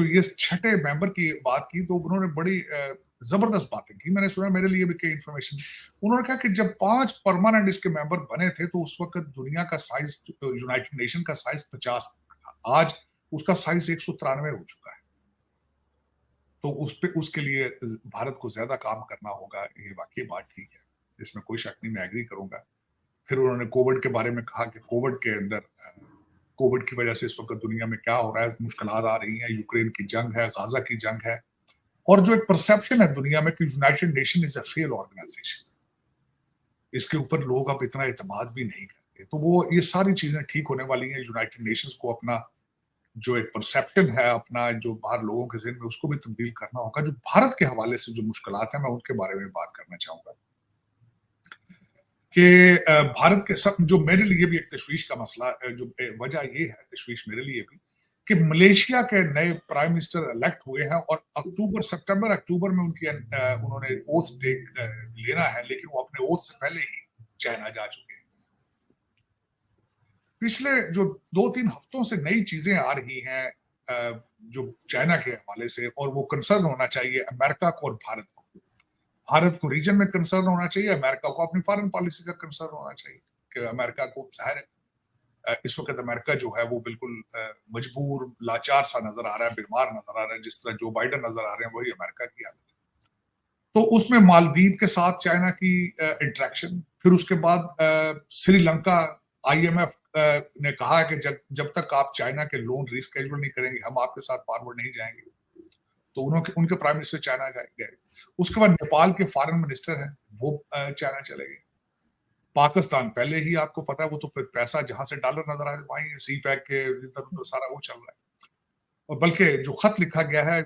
तो ये छठे मेंबर की बात की तो उन्होंने बड़ी जबरदस्त बातें की। मैंने सुना, मेरे लिए भी कई इन्फॉर्मेशन। उन्होंने कहा कि जब 5 परमानेंट इसके मेंबर बने थे तो उस वक्त दुनिया का साइज, यूनाइटेड नेशन का साइज 50 था। आज उसका साइज 193 हो चुका है। तो उस पे उसके लिए भारत को ज्यादा काम करना होगा। ये वाकई बात ठीक है, इसमें कोई शक नहीं, मैं एग्री करूंगा। फिर उन्होंने कोविड के बारे में कहा कि कोविड के अंदर, कोविड की वजह से इस वक्त दुनिया में क्या हो रहा है, मुश्किलात आ रही हैं, यूक्रेन की जंग है, गाजा की जंग है, और जो एक परसेप्शन है दुनिया में कि United Nation is a fail organisation, इसके ऊपर लोग अब इतना एतमाद भी नहीं करते। तो वो ये सारी चीजें ठीक होने वाली हैं। यूनाइटेड नेशंस को अपना जो एक परसेप्शन है, अपना जो बाहर लोगों के ज़हन में, उसको भी तब्दील करना होगा। जो भारत के हवाले से जो मुश्किलात हैं, मैं उनके बारे में बात करना चाहूंगा कि भारत के सब, जो मेरे लिए भी एक तशवीश का मसला, जो वजह ये है तशवीश मेरे लिए भी, कि मलेशिया के नए प्राइम मिनिस्टर इलेक्ट हुए हैं और सितंबर अक्टूबर में उन्होंने ओथ लेना है, लेकिन वो अपने ओथ से पहले ही चाइना जा चुके हैं। पिछले जो 2-3 हफ्तों से नई चीजें आ रही हैं जो चाइना के हवाले से, और वो कंसर्न होना चाहिए अमेरिका को और भारत को। भारत को रीजन में कंसर्न होना चाहिए, अमेरिका को अपनी फॉरेन पॉलिसी का कंसर्न होना चाहिए। कि अमेरिका को जाहिर है इस वक्त अमेरिका जो है वो बिल्कुल मजबूर, लाचार सा नजर आ रहा है, बीमार नजर आ रहा है। जिस तरह जो बाइडन नजर आ रहे हैं, वही अमेरिका की हालत है। तो उसमें मालदीव के साथ चाइना की इंटरेक्शन, फिर उसके बाद श्रीलंका, IMF ने कहा कि जब तक आप चाइना के लोन रिस्केड्यूल नहीं करेंगे, हम आपके साथ फॉरवर्ड नहीं जाएंगे। तो उनके प्राइम मिनिस्टर चाइना गए। उसके बाद नेपाल के फॉरेन मिनिस्टर हैं, वो चाइना चले गए। पाकिस्तान पहले ही आपको पता है, वो तो फिर पैसा जहां से डॉलर नजर आए वहीं सी पैक के इधर उधर सारा वो चल रहा है। और बल्कि जो खत लिखा गया है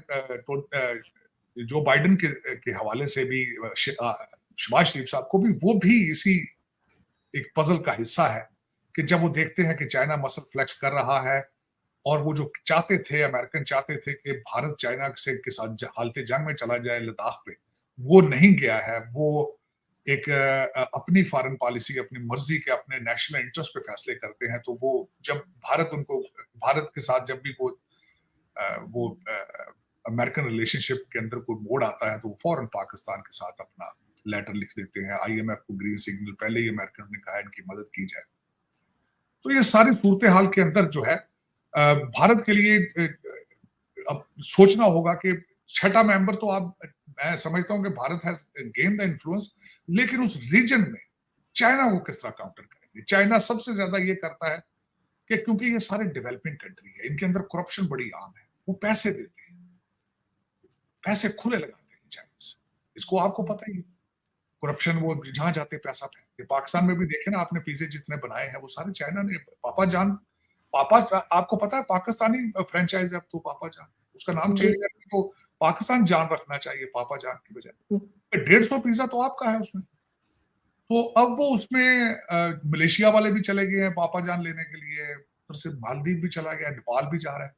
जो बाइडन के हवाले से भी, शहबाज शरीफ साहब को भी, वो भी इसी एक पजल का हिस्सा है कि जब वो देखते हैं कि चाइना मसल फ्लेक्स कर रहा है, और वो जो चाहते थे, अमेरिकन चाहते थे कि भारत चाइना से के साथ हालते जंग में चला जाए लद्दाख पे, वो नहीं गया है। वो एक अपनी फॉरेन पॉलिसी, अपनी मर्जी के, अपने नेशनल इंटरेस्ट पे फैसले करते हैं। तो वो जब भारत के साथ जब भी वो अमेरिकन रिलेशनशिप के अंदर कोई मोड़ आता है, तो वो फौरन पाकिस्तान के साथ अपना लेटर लिख देते हैं। IMF को ग्रीन सिग्नल पहले ही अमेरिकन ने कहा इनकी मदद की जाए। तो ये सारी सूरत हाल के अंदर जो है भारत के लिए अब सोचना होगा कि छठा मेंबर तो मैं समझता हूं कि Bharat has gain the influence, लेकिन उस रीजन में चाइना को किस तरह काउंटर करेंगे। चाइना सबसे ज्यादा ये करता है कि क्योंकि ये सारे डेवलपिंग कंट्री है, इनके अंदर करप्शन बड़ी आम है, वो पैसे देते हैं, पैसे खुले लगाते हैं चाइनीज। इसको आपको पता ही है, करप्शन वो जहां जाते पैसा फेंकते। पाकिस्तान में भी देखे ना आपने, पिज्जे जितने बनाए हैं वो सारे चाइना ने। पापा आपको पता है पाकिस्तानी फ्रेंचाइज है अब तो, पापा जान, उसका नाम चेंज करके तो पाकिस्तान जान रखना चाहिए, पापा जान की बजाय। 150 पिज्जा तो आपका है उसमें। तो अब वो उसमें मलेशिया वाले भी चले गए हैं पापा जान लेने के लिए, फिर से मालदीव भी चला गया, नेपाल भी जा रहा है।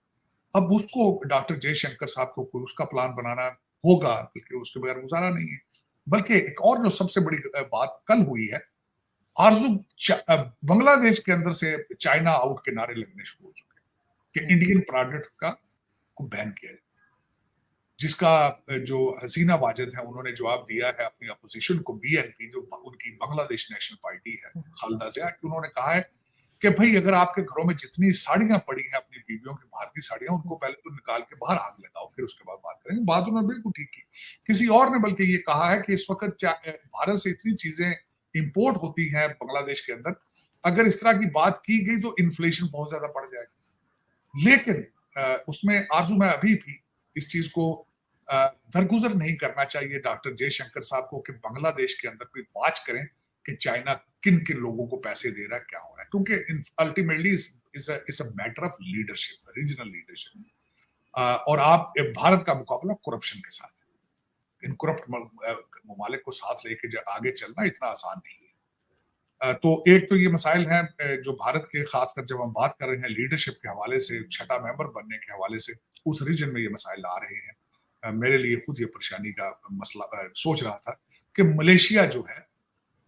अब उसको डॉक्टर जयशंकर साहब को कोई उसका प्लान बनाना होगा, बल्कि उसके बगैर गुजारा नहीं है। बल्कि एक और जो सबसे बड़ी बात कल हुई है, आरजू बांग्लादेश के अंदर से चाइना आउट के नारे लगने शुरू हो चुके हैं कि इंडियन प्रोडक्ट का को बैन किया जाए। जिसका जो हसीना वाजिद है उन्होंने जवाब दिया है अपनी अपोजिशन को, BNP जो उनकी बांग्लादेश नेशनल पार्टी है, खालिदा जिया, कि उन्होंने कहा है कि भाई अगर आपके घरों में जितनी साड़ियां पड़ी हैं अपनी बीवियों की, भारतीय साड़ियां, उनको पहले तो निकाल के बाहर आग लगाओ, फिर उसके बाद बात करेंगे। बात उन्होंने बिल्कुल ठीक की। किसी और ने बल्कि ये कहा है कि इस वक्त भारत से इतनी चीजें इंपोर्ट होती हैं बांग्लादेश के अंदर, अगर इस तरह की बात की गई तो इन्फ्लेशन बहुत ज्यादा बढ़ जाएगा। लेकिन उसमें आरजू में अभी भी इस चीज को दरगुजर नहीं करना चाहिए डॉक्टर जयशंकर साहब को कि बांग्लादेश के अंदर कोई वाच करें कि चाइना किन किन लोगों को पैसे दे रहा है, क्या हो रहा है। क्योंकि ultimately is a matter of leadership, regional leadership. और आप भारत का मुकाबला करप्शन के साथ है। इन करप्ट ममालिक को साथ लेके आगे चलना इतना आसान नहीं है। तो एक तो ये मसाइल हैं जो भारत के, खासकर जब हम बात कर रहे हैं लीडरशिप के हवाले से, छठा मेंबर बनने के हवाले से, उस रीजन में ये मसाइल आ रहे हैं। मेरे लिए खुद ये परेशानी का मसला सोच रहा था कि मलेशिया जो है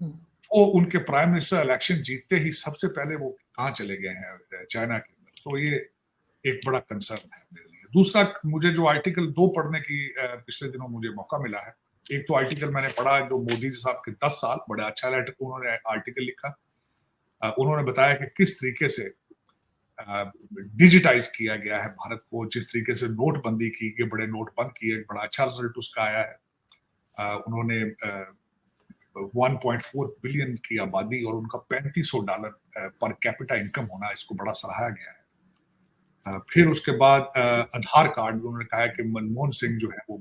वो उनके प्राइम मिनिस्टर इलेक्शन जीतते ही सबसे पहले वो कहाँ चले गए हैं, चाइना के अंदर। तो ये एक बड़ा कंसर्न है मेरे लिए। दूसरा, मुझे जो आर्टिकल 2 पढ़ने की पिछले दिनों मुझे मौका मिला है। एक तो आर्टिकल मैंने पढ़ा जो मोदी साहब के 10 साल, बड़ा अच्छा उन्होंने आर्टिकल लिखा। उन्होंने बताया कि किस तरीके से डिजिटाइज किया गया है भारत को, जिस तरीके से नोटबंदी की गई, बड़े नोट बंद किए, बड़ा अच्छा रिजल्ट उसका आया है। उन्होंने 1.4 बिलियन की आबादी और उनका $3500 पर कैपिटा इनकम होना, इसको बड़ा सराहा गया है। फिर उसके बाद आधार कार्ड, उन्होंने कहा कि मनमोहन सिंह जो है वो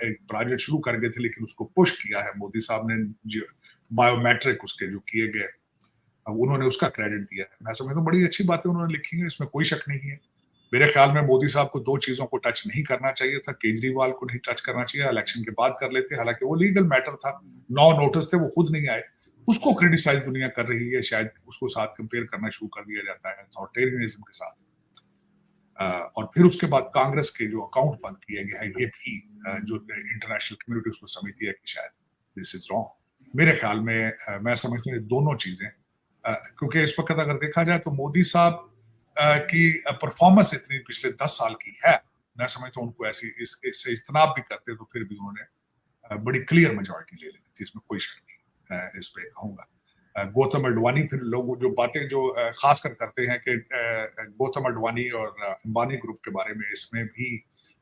एक प्रोजेक्ट शुरू कर गए थे, लेकिन उसको पुश किया है मोदी साहब ने, जो बायोमेट्रिक उसके जो किए गए, उन्होंने उसका क्रेडिट दिया है। मैं समझता हूँ बड़ी अच्छी बातें उन्होंने लिखी है, इसमें कोई शक नहीं है। मेरे ख्याल में मोदी साहब को 2 चीजों को टच नहीं करना चाहिए था। केजरीवाल को नहीं टच करना चाहिए, इलेक्शन के बाद कर लेते, हालांकि वो लीगल मैटर था, 9 नोटिस थे, वो खुद नहीं आए। उसको क्रिटिसाइज दुनिया कर रही है, शायद उसको साथ कंपेयर करना शुरू कर दिया जाता है अथॉरिटेरियनिज्म के साथ। और फिर उसके बाद कांग्रेस के जो अकाउंट बंद किए गए हैं, ये भी जो इंटरनेशनल कम्युनिटी उसको समझती है कि शायद दिस इज रॉन्ग। मेरे ख्याल में मैं समझता हूँ ये दोनों चीजें, क्योंकि इस वक्त अगर देखा जाए तो मोदी साहब की परफॉर्मेंस इतनी पिछले 10 साल की है, मैं समझता हूँ उनको ऐसी इससे इज्तनाब भी करते तो फिर भी उन्होंने बड़ी क्लियर मेजोरिटी ले लेनी थी, इसमें कोई शक नहीं। इस पे कहूंगा गौतम अडवाणी, फिर लोग जो बातें जो खासकर करते हैं कि गौतम अडवाणी और अंबानी ग्रुप के बारे में, इसमें भी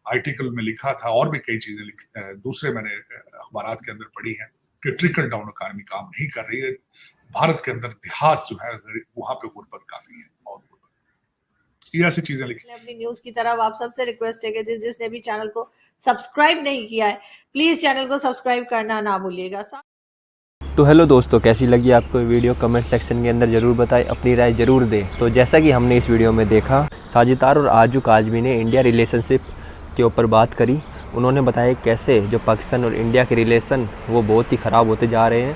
आर्टिकल में लिखा था और भी कई चीजें दूसरे मैंने अखबार के अंदर पढ़ी हैं कि ट्रिकल डाउन इकॉनमी काम नहीं कर रही है। भारत के अंदर देहात जो है वहां पे गुर्बत काफी है, और ये ऐसी चीजें लिखी। अपनी न्यूज की तरफ आप सबसे रिक्वेस्ट है कि जिसने भी चैनल को सब्सक्राइब नहीं किया है, प्लीज चैनल को सब्सक्राइब करना ना भूलिएगा। तो हेलो दोस्तों, कैसी लगी आपको वीडियो? कमेंट सेक्शन के अंदर ज़रूर बताएं, अपनी राय ज़रूर दें। तो जैसा कि हमने इस वीडियो में देखा, साजितार और आजू काजमी ने इंडिया रिलेशनशिप के ऊपर बात करी। उन्होंने बताया कैसे जो पाकिस्तान और इंडिया के रिलेशन वो बहुत ही ख़राब होते जा रहे हैं,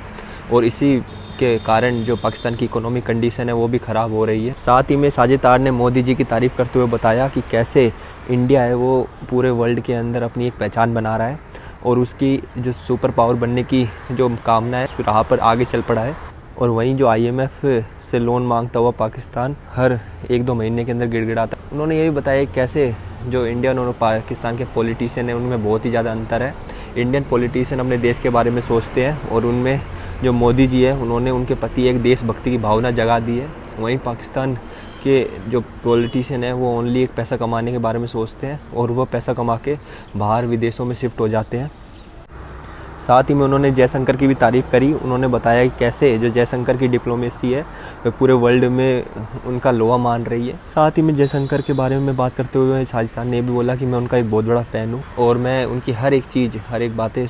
और इसी के कारण जो पाकिस्तान की इकोनॉमिक कंडीशन है वो भी ख़राब हो रही है। साथ ही में साजितार ने मोदी जी की तारीफ़ करते हुए बताया कि कैसे इंडिया है वो पूरे वर्ल्ड के अंदर अपनी एक पहचान बना रहा है, और उसकी जो सुपर पावर बनने की जो कामना है उस राह पर आगे चल पड़ा है। और वहीं जो IMF से लोन मांगता हुआ पाकिस्तान हर 1-2 महीने के अंदर गिड़गिड़ाता। उन्होंने ये भी बताया कैसे जो इंडियन और पाकिस्तान के पॉलिटिशियन हैं उनमें बहुत ही ज़्यादा अंतर है। इंडियन पॉलिटिशियन अपने देश के बारे में सोचते हैं, और उनमें जो मोदी जी है उन्होंने उनके प्रति एक देशभक्ति की भावना जगा दी है। वहीं पाकिस्तान के जो पॉलिटिशियन है वो ओनली एक पैसा कमाने के बारे में सोचते हैं, और वह पैसा कमा के बाहर विदेशों में शिफ्ट हो जाते हैं। साथ ही में उन्होंने जयशंकर की भी तारीफ़ करी। उन्होंने बताया कि कैसे जो जयशंकर की डिप्लोमेसी है वह पूरे वर्ल्ड में उनका लोहा मान रही है। साथ ही में जयशंकर के बारे में बात करते हुए साजिद ने भी बोला कि मैं उनका एक बहुत बड़ा फ़ैन हूँ, और मैं उनकी हर एक चीज़, हर एक बातें